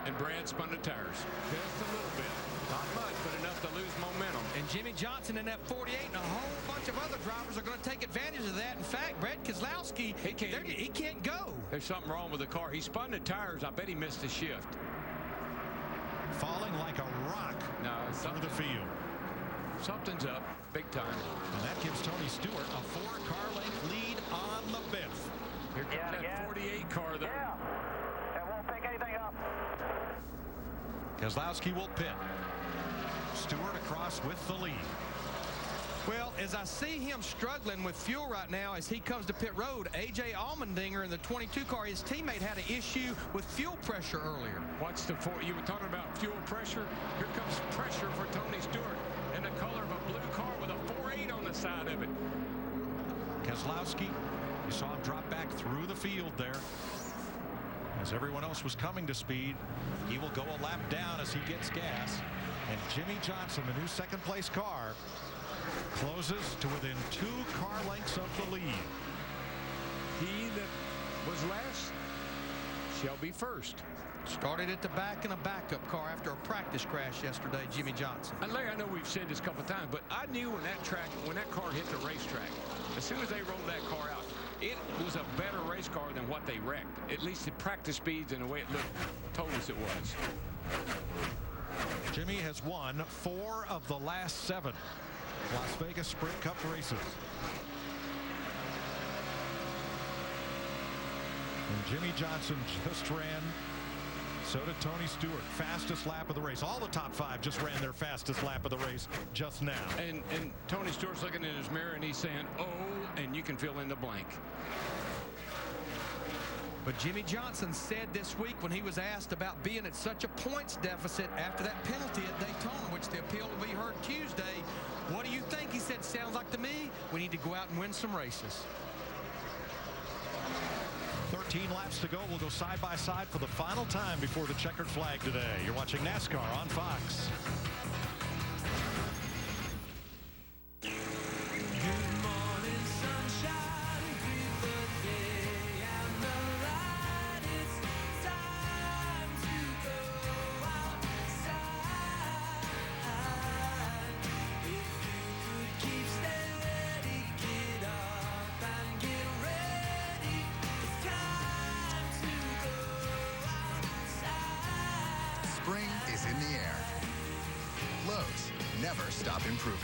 And Brad spun the tires. Just a little bit. Not much, but enough to lose momentum. And Jimmie Johnson in that 48 and a whole bunch of other drivers are going to take advantage of that. In fact, Brad Keselowski, he can't go. There's something wrong with the car. He spun the tires. I bet he missed a shift. Falling like a rock through the field. Something's up big time. And that gives Tony Stewart a 4-car length lead on the 5th. Here comes that 48 car, though. Yeah. It won't pick anything up. Keselowski will pit. Stewart across with the lead. Well, as I see him struggling with fuel right now as he comes to pit road, A.J. Allmendinger in the 22 car, his teammate had an issue with fuel pressure earlier. Watch the you were talking about fuel pressure. Here comes pressure for Tony Stewart in the color of a blue car with a 4.8 on the side of it. Keselowski, you saw him drop back through the field there. As everyone else was coming to speed, he will go a lap down as he gets gas. And Jimmie Johnson, the new second-place car, closes to within 2 car lengths of the lead. He that was last shall be first. Started at the back in a backup car after a practice crash yesterday, Jimmie Johnson. And Larry, I know we've said this a couple of times, but I knew when that car hit the racetrack, as soon as they rolled that car out, it was a better race car than what they wrecked. At least the practice speeds and the way it looked told us it was. Jimmie has won 4 of the last 7 Las Vegas Sprint Cup races. And Jimmie Johnson just ran. So did Tony Stewart. Fastest lap of the race. All the top 5 just ran their fastest lap of the race just now. And Tony Stewart's looking in his mirror and he's saying, oh, and you can fill in the blank. But Jimmie Johnson said this week when he was asked about being at such a points deficit after that penalty at Daytona, which the appeal will be heard Tuesday, what do you think? He said, sounds like to me, we need to go out and win some races. 13 laps to go. We'll go side by side for the final time before the checkered flag today. You're watching NASCAR on Fox. Spring is in the air. Lowe's, never stop improving.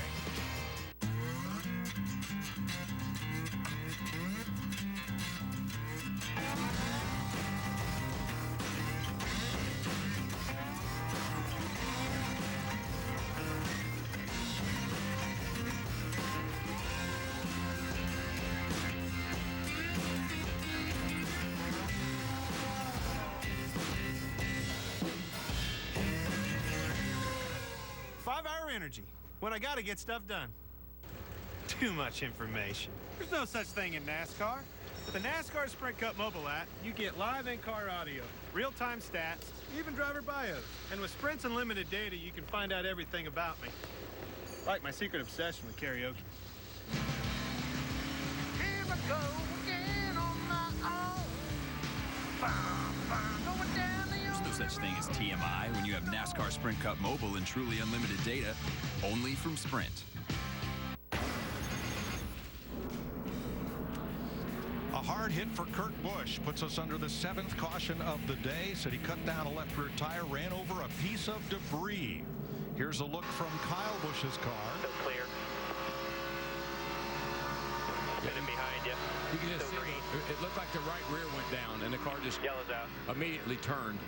Energy when I gotta get stuff done. Too much information. There's no such thing in NASCAR. With the NASCAR Sprint Cup mobile app, you get live in-car audio, real-time stats, even driver bios. And with Sprint's unlimited data, you can find out everything about me. Like my secret obsession with karaoke. Here I go again on my own. Going down the There's no such thing as TMI when you have NASCAR Sprint Cup Mobile and truly unlimited data, only from Sprint. A hard hit for Kurt Busch puts us under the 7th caution of the day. Said he cut down a left rear tire, ran over a piece of debris. Here's a look from Kyle Busch's car. Still clear. Sitting behind you. You can just see it looked like the right rear went down and the car just Yellow's out. Immediately turned.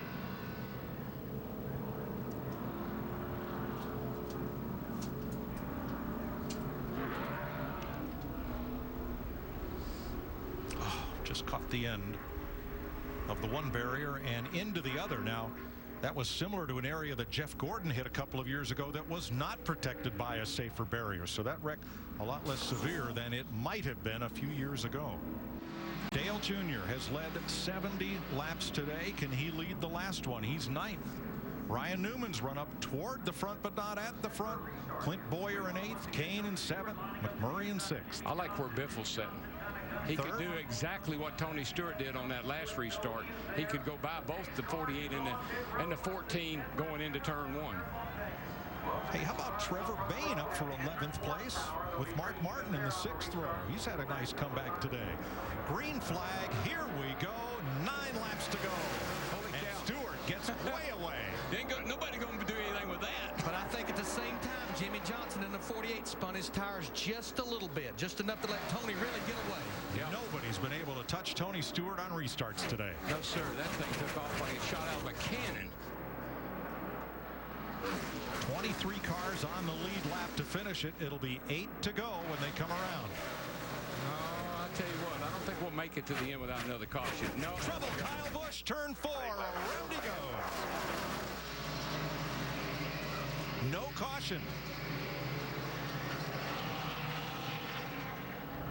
Just caught the end of the one barrier and into the other. Now, that was similar to an area that Jeff Gordon hit a couple of years ago that was not protected by a safer barrier. So that wreck a lot less severe than it might have been a few years ago. Dale Jr. has led 70 laps today. Can he lead the last one? He's 9th. Ryan Newman's run up toward the front, but not at the front. Clint Boyer in 8th, Kane in 7th, McMurray in 6th. I like where Biffle's sitting. He could do exactly what Tony Stewart did on that last restart. He could go by both the 48 and the 14 going into turn 1. Hey, how about Trevor Bayne up for 11th place with Mark Martin in the 6th row? He's had a nice comeback today. Green flag, here we go. 9 laps to go. Holy and cow. Stewart gets way away. Nobody going to do anything with that. But I think at the same time, Jimmie Johnson in the 48 spun his tires just a little bit, just enough to let Tony really get away. Yeah. Nobody's been able to touch Tony Stewart on restarts today. No, sir. That thing took off like it shot out of a cannon. 23 cars on the lead lap to finish it. It'll be 8 to go when they come around. Oh, I'll tell you what. I don't think we'll make it to the end without another caution. No. Trouble, Kyle Busch, turn 4. Around he goes. No caution.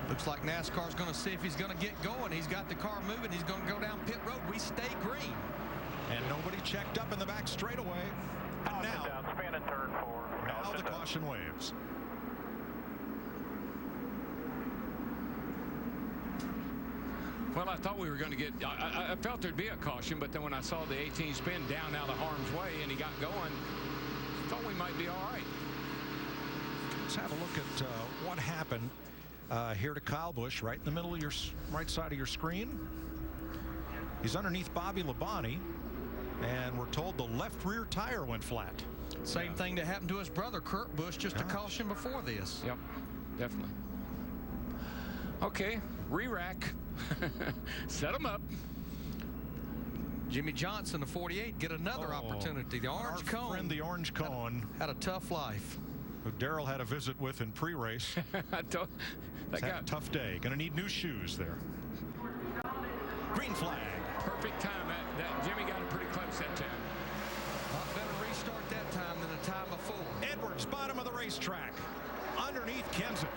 Looks like NASCAR's going to see if he's going to get going. He's got the car moving. He's going to go down pit road. We stay green. And nobody checked up in the back straightaway. And now, Spin in turn 4. now the caution waves. Well, I thought we were going to get, I felt there'd be a caution, but then when I saw the 18 spin down out of harm's way and he got going, thought we might be all right. Let's have a look at what happened here to Kyle Busch, right in the middle of your right side of your screen. He's underneath Bobby Labonte, and we're told the left rear tire went flat. Same thing that happened to his brother, Kurt Busch, just a caution before this. Yep, definitely. Okay, re-rack. Set him up. Jimmie Johnson, the 48, get another opportunity. The orange Our cone. friend, the orange cone. Had a tough life. Who Darrell had a visit with in pre-race. That Had guy, a tough day. Going to need new shoes there. Green flag. perfect time. That Jimmie got it pretty close that time. Lot better restart that time than the time before. Edwards, bottom of the racetrack. Underneath Kenseth.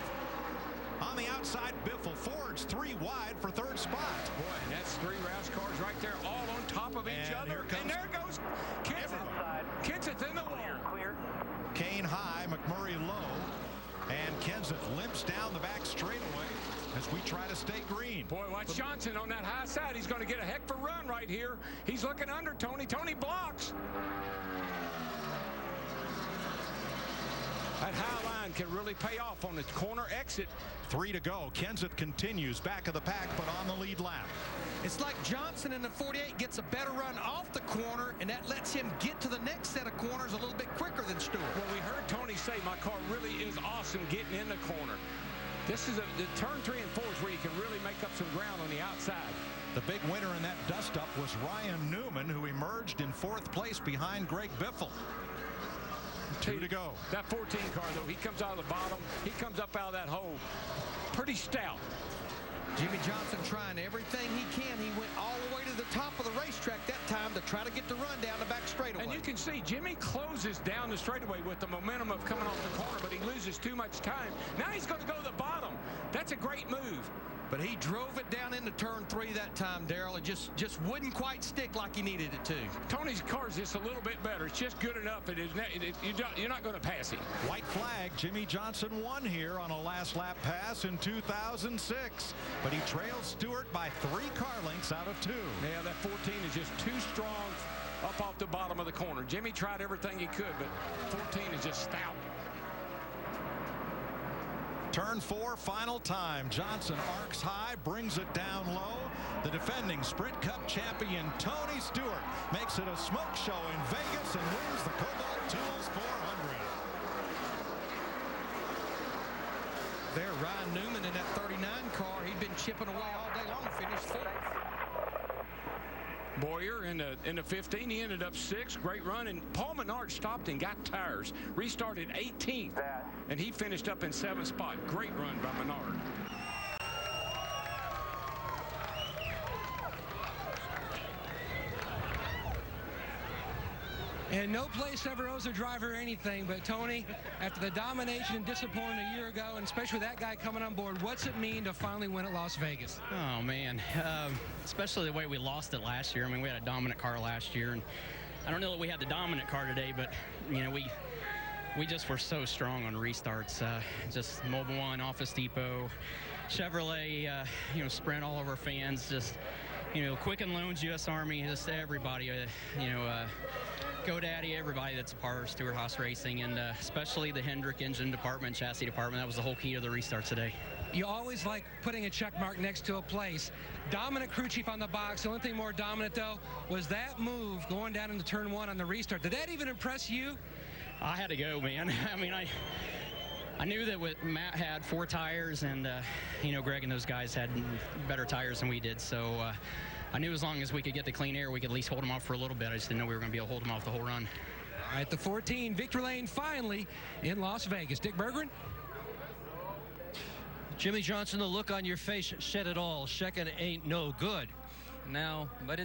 On the outside, Biffle. Ford's 3 wide for 3rd spot. Boy, and that's 3 Rouse cars right there, all on top of each And other. here comes And there goes Kenseth. Kenseth in the wall. Clear. Kane high, McMurray low. And Kenseth limps down the back straightaway as we try to stay green. Boy, watch Johnson on that high side. He's going to get a heck of a run right here. He's looking under Tony. Tony blocks. That high line can really pay off on the corner exit. 3 to go. Kenseth continues back of the pack, but on the lead lap. It's like Johnson in the 48 gets a better run off the corner, and that lets him get to the next set of corners a little bit quicker than Stewart. Well, we heard Tony say my car really is awesome getting in the corner. This is the turn 3 and 4 is where you can really make up some ground on the outside. The big winner in that dust-up was Ryan Newman, who emerged in 4th place behind Greg Biffle. 2 to go. That 14 car, though, he comes out of the bottom. He comes up out of that hole pretty stout. Jimmie Johnson trying everything he can. He went all the way to the top of the racetrack that time to try to get the run down the back straightaway. And you can see Jimmie closes down the straightaway with the momentum of coming off the corner, but he loses too much time. Now he's going to go to the bottom. That's a great move. But he drove it down into turn 3 that time, Darrell. It just wouldn't quite stick like he needed it to. Tony's car is just a little bit better. It's just good enough. You're not going to pass him. White flag. Jimmie Johnson won here on a last lap pass in 2006. But he trails Stewart by 3 car lengths out of 2. Yeah, that 14 is just too strong up off the bottom of the corner. Jimmie tried everything he could, but 14 is just stout. Turn 4, final time. Johnson arcs high, brings it down low. The defending Sprint Cup champion Tony Stewart makes it a smoke show in Vegas and wins the Kobalt Tools 400. There, Ryan Newman in that 39 car. He'd been chipping away all day long, finished 4th. Boyer in the 15, he ended up 6th. Great run, and Paul Menard stopped and got tires. Restarted 18th, and he finished up in 7th spot. Great run by Menard. And no place ever owes a driver anything, but Tony, after the domination and disappointment a year ago, and especially with that guy coming on board, what's it mean to finally win at Las Vegas? Oh, man. Especially the way we lost it last year. I mean, we had a dominant car last year, and I don't know that we had the dominant car today, but, you know, we just were so strong on restarts. Just Mobile One, Office Depot, Chevrolet, you know, Sprint, all of our fans, just, you know, Quicken Loans, U.S. Army, just everybody, you know, GoDaddy, everybody that's a part of Stewart Haas Racing, and especially the Hendrick engine department, chassis department. That was the whole key to the restarts today. You always like putting a check mark next to a place. Dominant crew chief on the box. The only thing more dominant, though, was that move going down into turn 1 on the restart. Did that even impress you? I had to go, man. I mean, I knew that what Matt had 4 tires, and, you know, Greg and those guys had better tires than we did. So I knew as long as we could get the clean air, we could at least hold them off for a little bit. I just didn't know we were going to be able to hold them off the whole run. All right, the 14, Victory Lane finally in Las Vegas. Dick Bergeron? Jimmie Johnson, the look on your face said it all. Second ain't no good. No, but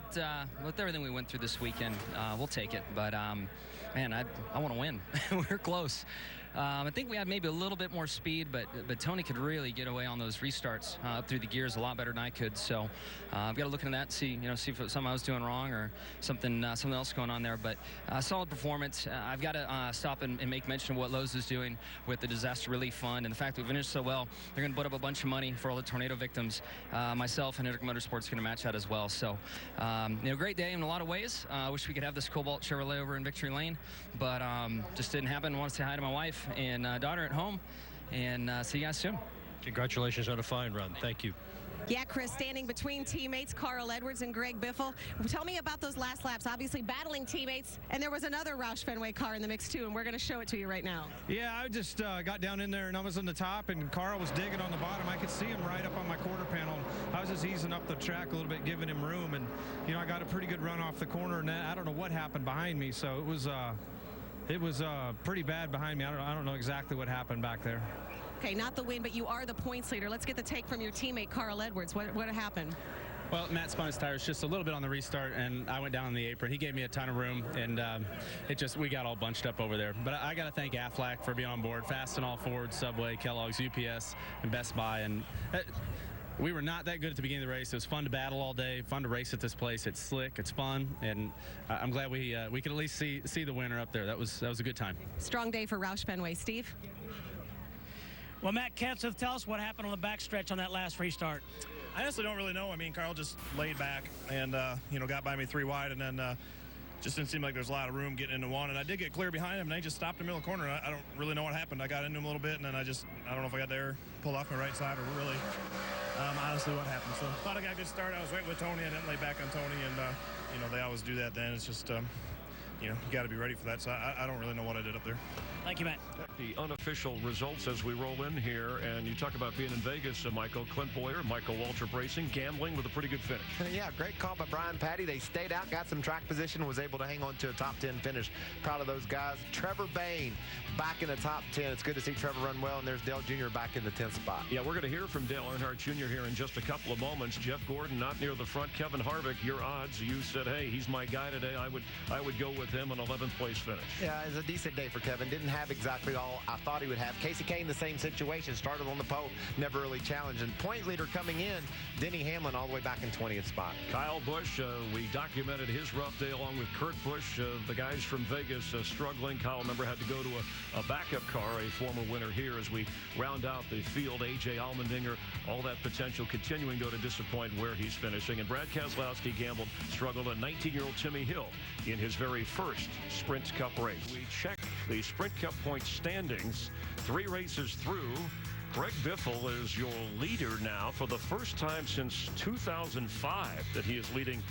with everything we went through this weekend, we'll take it. But, man, I want to win. We're close. I think we had maybe a little bit more speed, but Tony could really get away on those restarts up through the gears a lot better than I could. So I've got to look into that and see if it was something I was doing wrong or something else going on there. But solid performance. I've got to stop and make mention of what Lowe's is doing with the disaster relief fund and the fact that we finished so well. They're going to put up a bunch of money for all the tornado victims. Myself and Hendrick Motorsports going to match that as well. So great day in a lot of ways. I wish we could have this Kobalt Chevrolet over in Victory Lane, but just didn't happen. I want to say hi to my wife and daughter at home, and see you guys soon. Congratulations on a fine run. Thank you. Yeah, Chris, standing between teammates Carl Edwards and Greg Biffle. Tell me about those last laps. Obviously battling teammates, and there was another Roush Fenway car in the mix too, and we're going to show it to you right now. Yeah, I just got down in there, and I was on the top, and Carl was digging on the bottom. I could see him right up on my quarter panel. I was just easing up the track a little bit, giving him room, and I got a pretty good run off the corner, and I don't know what happened behind me, so it was pretty bad behind me. I don't know exactly what happened back there. Okay, not the win, but you are the points leader. Let's get the take from your teammate, Carl Edwards. What happened? Well, Matt spun his tires just a little bit on the restart, and I went down on the apron. He gave me a ton of room, and we got all bunched up over there. But I got to thank Aflac for being on board. Fastenal, Ford, Subway, Kellogg's, UPS, and Best Buy. And we were not that good at the beginning of the race. It was fun to battle all day, fun to race at this place. It's slick, it's fun, and I'm glad we could at least see the winner up there. That was a good time. Strong day for Roush Fenway. Steve? Well, Matt Kenseth, tell us what happened on the backstretch on that last restart. I honestly don't really know. I mean, Carl just laid back and, got by me 3 wide, and then just didn't seem like there's a lot of room getting into one. And I did get clear behind him, and I just stopped in the middle of the corner. I don't really know what happened. I got into him a little bit, and then I don't know if I got there, pulled off my right side, or really honestly what happened. So thought I got a good start. I was right with Tony. I didn't lay back on Tony, and, they always do that then. It's just, you got to be ready for that. So I don't really know what I did up there. Thank you, Matt. The unofficial results as we roll in here, and you talk about being in Vegas, Michael. Clint Boyer, Michael Waltrip Racing, gambling with a pretty good finish. Yeah, great call by Brian Patty. They stayed out, got some track position, was able to hang on to a top 10 finish. Proud of those guys. Trevor Bayne back in the top 10. It's good to see Trevor run well, and there's Dale Jr. back in the 10th spot. Yeah, we're going to hear from Dale Earnhardt Jr. here in just a couple of moments. Jeff Gordon not near the front. Kevin Harvick, your odds. You said, hey, he's my guy today. I would go with him, an 11th place finish. Yeah, it was a decent day for Kevin. Didn't have exactly all I thought he would have. Casey Kane, the same situation. Started on the pole, never really challenged. And point leader coming in, Denny Hamlin all the way back in 20th spot. Kyle Busch, we documented his rough day along with Kurt Busch. The guys from Vegas struggling. Kyle, remember, had to go to a backup car, a former winner here as we round out the field. A.J. Allmendinger, all that potential continuing, though, to disappoint where he's finishing. And Brad Keselowski gambled, struggled. A 19-year-old Timmy Hill in his very first Sprint Cup race. We check the Sprint Cup point standings. 3 races through. Greg Biffle is your leader now for the first time since 2005 that he is leading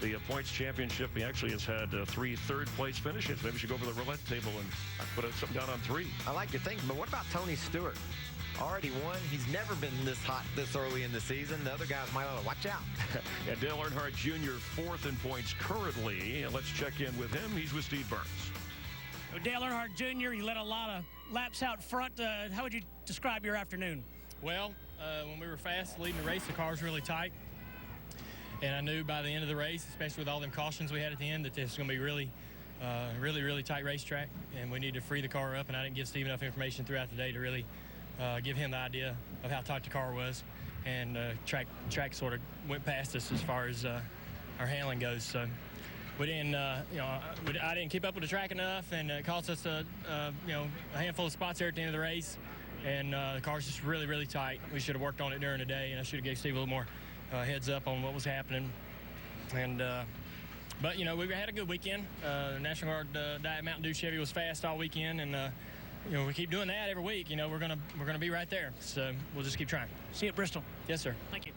the points championship. He actually has had 3 third-place finishes. Maybe we should go over the roulette table and put something down on 3. I like your thinking, but what about Tony Stewart? Already won. He's never been this hot this early in the season. The other guys might want to watch out. And Dale Earnhardt Jr. 4th in points currently. And let's check in with him. He's with Steve Burns. Well, Dale Earnhardt Jr., you led a lot of laps out front. How would you describe your afternoon? Well, when we were fast leading the race, the car was really tight. And I knew by the end of the race, especially with all them cautions we had at the end, that this was going to be really tight racetrack. And we needed to free the car up. And I didn't give Steve enough information throughout the day to really give him the idea of how tight the car was. And track sort of went past us as far as our handling goes. So we didn't, I didn't keep up with the track enough, and it cost us a handful of spots there at the end of the race. And the car's just really, really tight. We should have worked on it during the day, and I should have gave Steve a little more heads up on what was happening. And but we had a good weekend. National Guard Diet Mountain Dew Chevy was fast all weekend, and we keep doing that every week. We're gonna be right there. So we'll just keep trying. See you at Bristol. Yes, sir. Thank you.